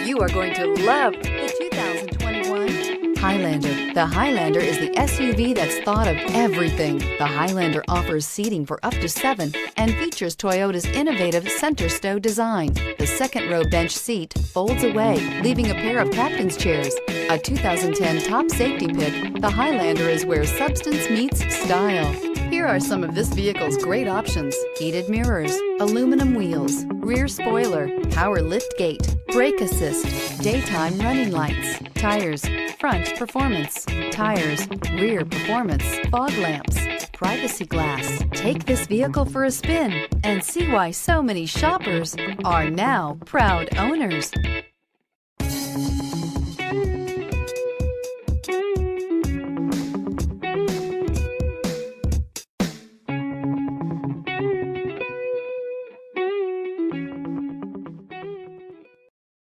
You are going to love the 2021 Highlander. The Highlander is the SUV that's thought of everything. The Highlander offers seating for up to 7 and features Toyota's innovative center stow design. The second row bench seat folds away, leaving a pair of captain's chairs. A 2010 top safety pick, the Highlander is where substance meets style. Here are some of this vehicle's great options: heated mirrors, aluminum wheels, rear spoiler, power lift gate, brake assist, daytime running lights, tires, front performance, tires, rear performance, fog lamps, privacy glass. Take this vehicle for a spin and see why so many shoppers are now proud owners.